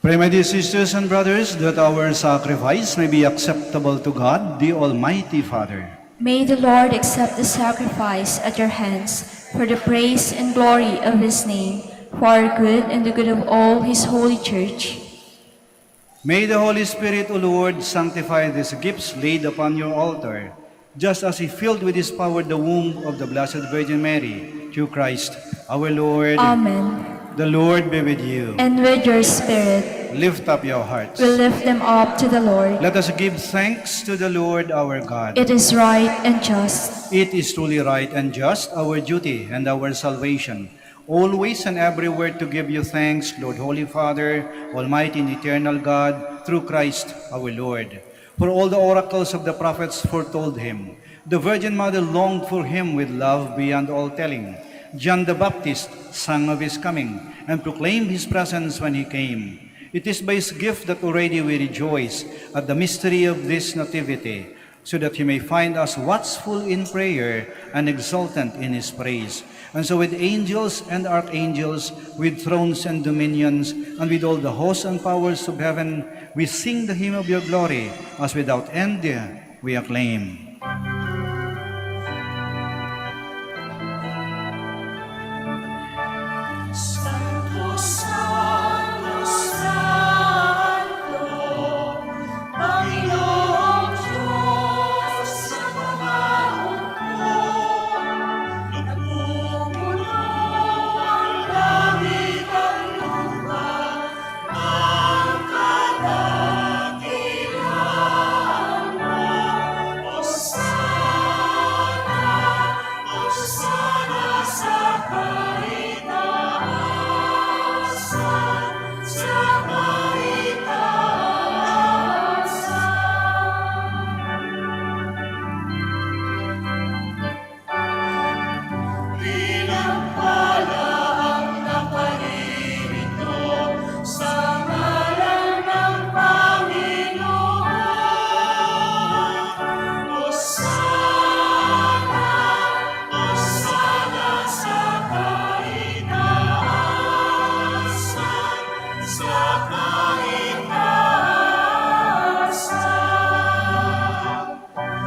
Pray, my dear sisters and brothers, that our sacrifice may be acceptable to God, the Almighty Father. May the Lord accept the sacrifice at your hands for the praise and glory of his name, for our good and the good of all his holy church. May the Holy Spirit, O Lord, sanctify these gifts laid upon your altar, just as he filled with his power the womb of the Blessed Virgin Mary, through Christ our Lord. Amen. The Lord be with you. And with your spirit, Lift up your hearts. we lift them up to the Lord. Let us give thanks to the Lord our God. It is right and just. It is truly right and just, our duty and our salvation, always and everywhere to give you thanks, Lord, Holy Father, Almighty and eternal God, through Christ our Lord. For all the oracles of the prophets foretold him. The Virgin Mother longed for him with love beyond all telling. John the Baptist sang of his coming and proclaimed his presence when he came. It is by his gift that already we rejoice at the mystery of this nativity, so that he may find us watchful in prayer and exultant in his praise. And so with angels and archangels, with thrones and dominions, and with all the hosts and powers of heaven, we sing the hymn of your glory, as without end we acclaim. Santo, Santo, Santo, Panginoong Diyos sa pangahon ko. Nagpupuno ang langit at lupa ng kadakilaan mo. Hosana, Hosana sa kaitaasan, sa kaitaasan. Pinampalaang naparirito sa ngalan ng Panginoon. Hosana, Hosana sa kaitaasan, sa kaitaasan,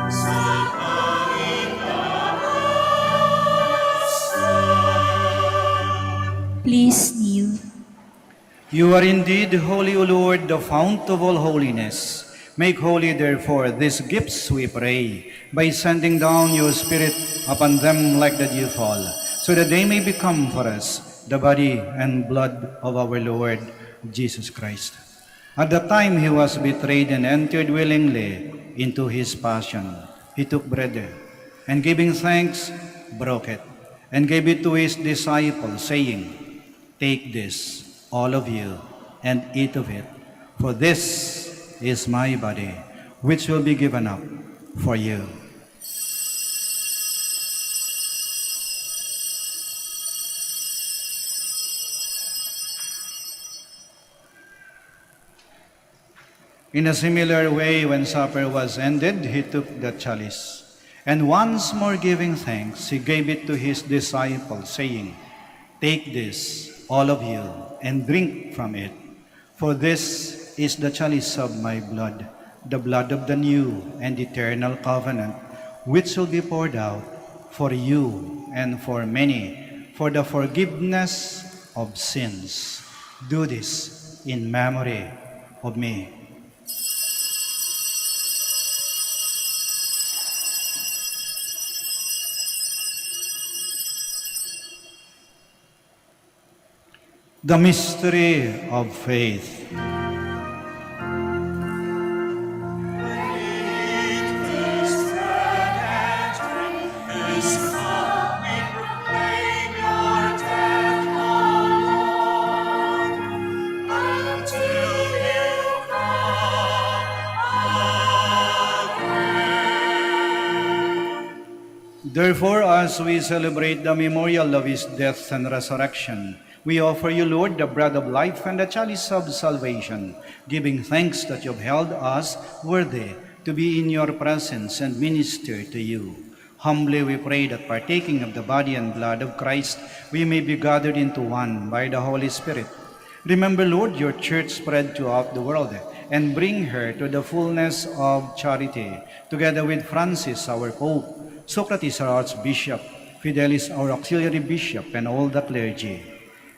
sa kaitaasan. Please kneel. You are indeed holy, O Lord, the fount of all holiness. Make holy, therefore, these gifts, we pray, by sending down your Spirit upon them like the dew fall, so that they may become for us the body and blood of our Lord Jesus Christ. At the time he was betrayed and entered willingly into his passion, he took bread, and giving thanks, broke it, and gave it to his disciples, saying, "Take this, all of you, and eat of it, for this is my body, which will be given up for you." In a similar way, when supper was ended, he took the chalice, and once more giving thanks, he gave it to his disciples, saying, "Take this, all of you, and drink from it, for this is the chalice of my blood, the blood of the new and eternal covenant, which will be poured out for you and for many, for the forgiveness of sins. Do this in memory of me." The mystery of faith. Therefore, as we celebrate the memorial of his death and resurrection, we offer you, Lord, the bread of life and the chalice of salvation, giving thanks that you have held us worthy to be in your presence and minister to you. Humbly we pray that partaking of the body and blood of Christ, we may be gathered into one by the Holy Spirit. Remember, Lord, your church spread throughout the world and bring her to the fullness of charity, together with Francis, our Pope, Socrates, our Archbishop, Fidelis, our Auxiliary Bishop, and all the clergy.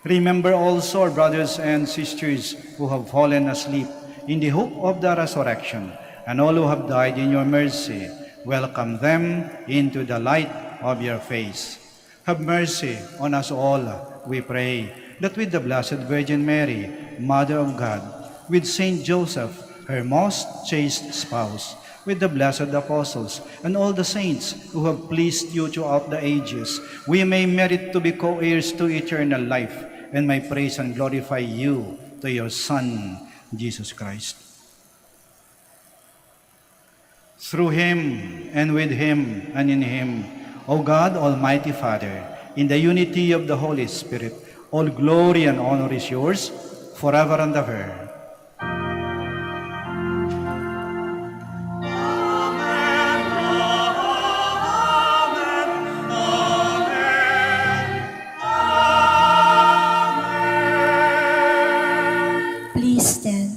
Remember also our brothers and sisters who have fallen asleep in the hope of the resurrection, and all who have died in your mercy. Welcome them into the light of your face. Have mercy on us all, we pray, that with the Blessed Virgin Mary, Mother of God, with Saint Joseph, her most chaste spouse, with the blessed apostles, and all the saints who have pleased you throughout the ages, we may merit to be co-heirs to eternal life, and may praise and glorify you to your Son, Jesus Christ. Through him, and with him, and in him, O God, Almighty Father, in the unity of the Holy Spirit, all glory and honor is yours, forever and ever. Please stand.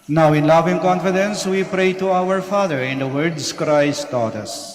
Now in loving confidence, we pray to our Father in the words Christ taught us.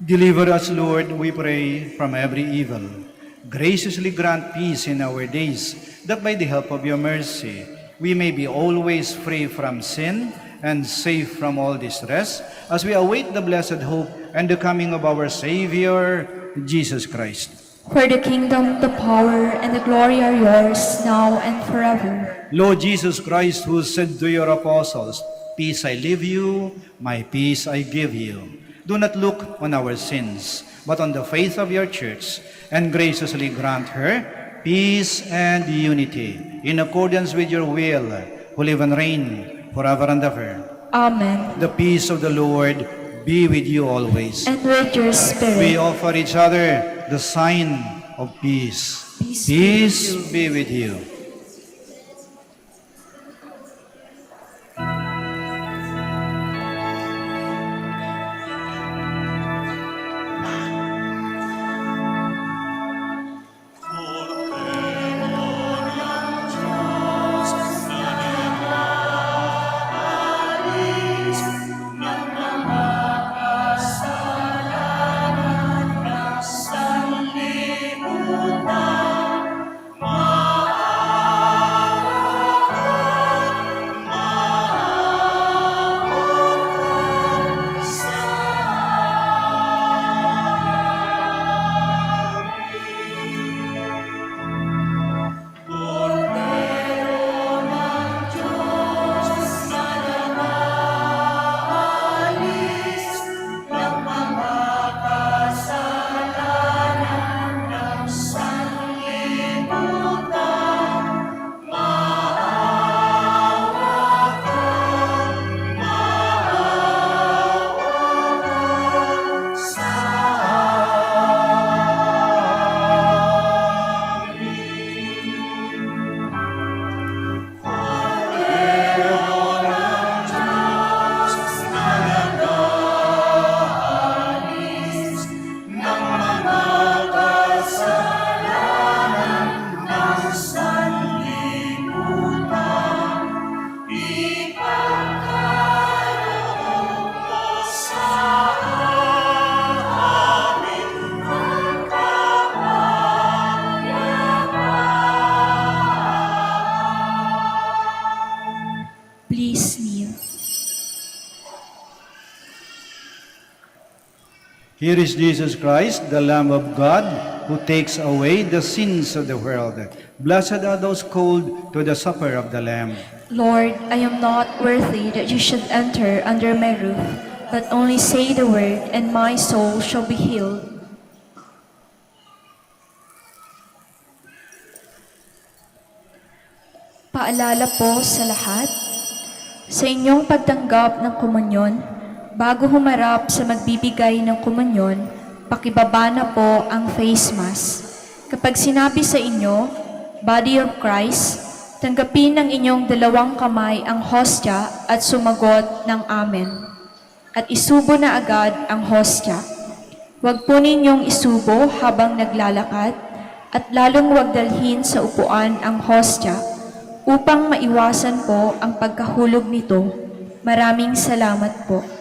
Deliver us, Lord, we pray, from every evil. Graciously grant peace in our days, that by the help of your mercy, we may be always free from sin and safe from all distress, as we await the blessed hope and the coming of our Savior, Jesus Christ. For the kingdom, the power, and the glory are yours, now and forever. Lord Jesus Christ, who said to your apostles, "Peace I leave you, my peace I give you," do not look on our sins, but on the faith of your church, and graciously grant her peace and unity, in accordance with your will, who live and reign forever and ever. Amen. The peace of the Lord be with you always. And with your spirit. We offer each other the sign of peace. Peace be with you. Here is Jesus Christ, the Lamb of God, who takes away the sins of the world. Blessed are those called to the supper of the Lamb. Lord, I am not worthy that you should enter under my roof, but only say the word, and my soul shall be healed. Paalala po sa lahat, sa inyong pagtanggap ng komunyon, bago humarap sa magbibigay ng komunyon, pakibaba na po ang face mask. Kapag sinabi sa inyo, Body of Christ, tanggapin ng inyong dalawang kamay ang hostya at sumagot ng Amen. At isubo na agad ang hostya. Huwag po ninyong isubo habang naglalakad at lalong huwag dalhin sa upuan ang hostya upang maiwasan po ang pagkahulog nito. Maraming salamat po.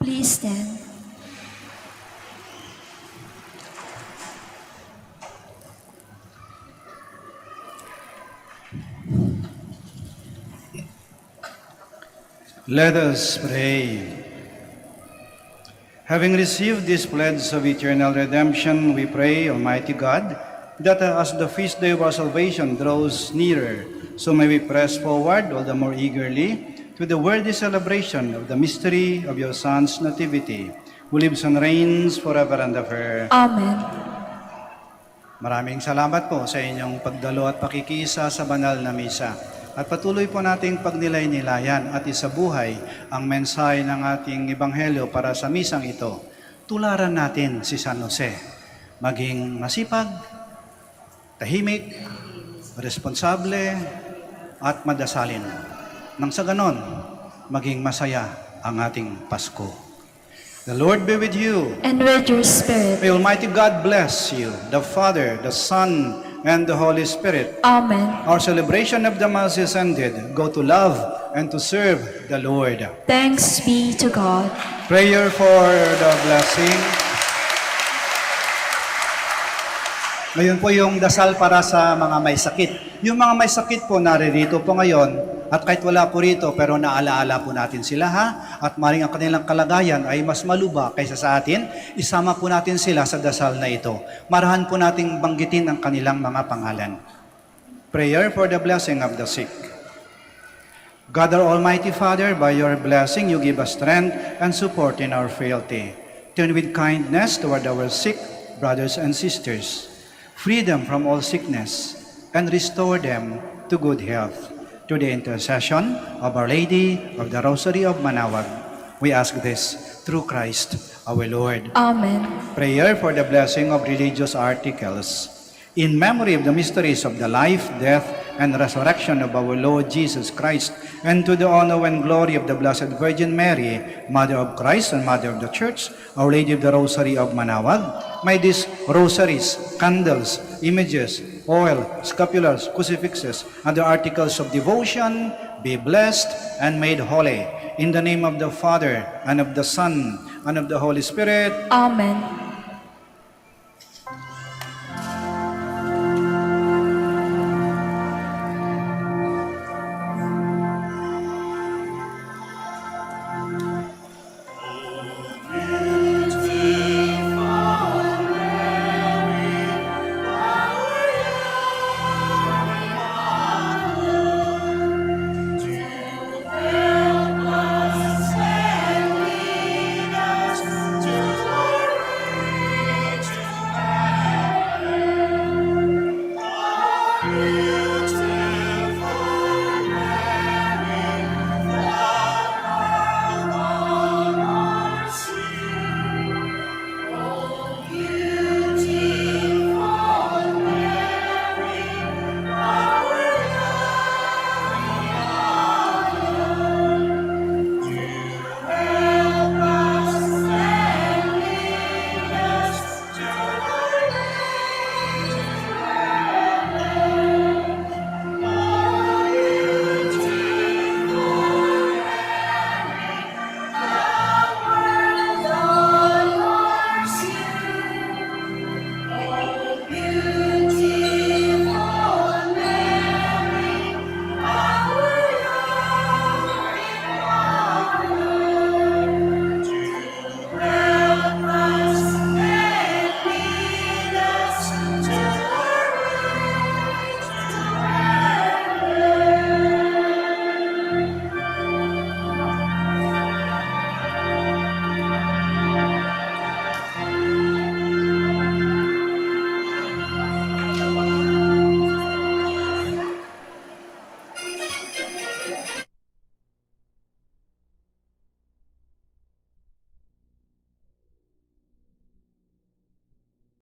Please stand. Let us pray. Having received this pledge of eternal redemption, we pray, Almighty God, that as the feast day of our salvation draws nearer, so may we press forward all the more eagerly to the worthy celebration of the mystery of your Son's nativity, who lives and reigns forever and ever. Amen. Maraming salamat po sa inyong pagdalo at pakikisa sa banal na misa. At patuloy po nating pagnilay-nilayan at isabuhay ang mensahe ng ating ebanghelyo para sa misang ito. Tularan natin si San Jose, maging masipag, tahimik, responsable, at madasalin. Nang sa ganon, maging masaya ang ating Pasko. The Lord be with you. And with your spirit. May Almighty God bless you, the Father, the Son, and the Holy Spirit. Amen. Our celebration of the Mass is ended. Go to love and to serve the Lord. Thanks be to God. Prayer for the blessing. Ngayon po yung dasal para sa mga may sakit. Yung mga may sakit po naririto po ngayon at kahit wala po rito pero naalaala po natin sila ha at maring ang kanilang kalagayan ay mas maluba kaysa sa atin, isama po natin sila sa dasal na ito. Marahan po nating banggitin ang kanilang mga pangalan. Prayer for the blessing of the sick. God our Almighty Father, by your blessing you give us strength and support in our frailty. Turn with kindness toward our sick brothers and sisters. Free them from all sickness and restore them to good health. To the intercession of Our Lady of the Rosary of Manaoag, we ask this through Christ our Lord. Amen. Prayer for the blessing of religious articles. In memory of the mysteries of the life, death, and resurrection of our Lord Jesus Christ, and to the honor and glory of the Blessed Virgin Mary, Mother of Christ and Mother of the Church, Our Lady of the Rosary of Manaoag, may these rosaries, candles, images, oil, scapulars, crucifixes, and the articles of devotion be blessed and made holy. In the name of the Father, and of the Son, and of the Holy Spirit. Amen. Amen.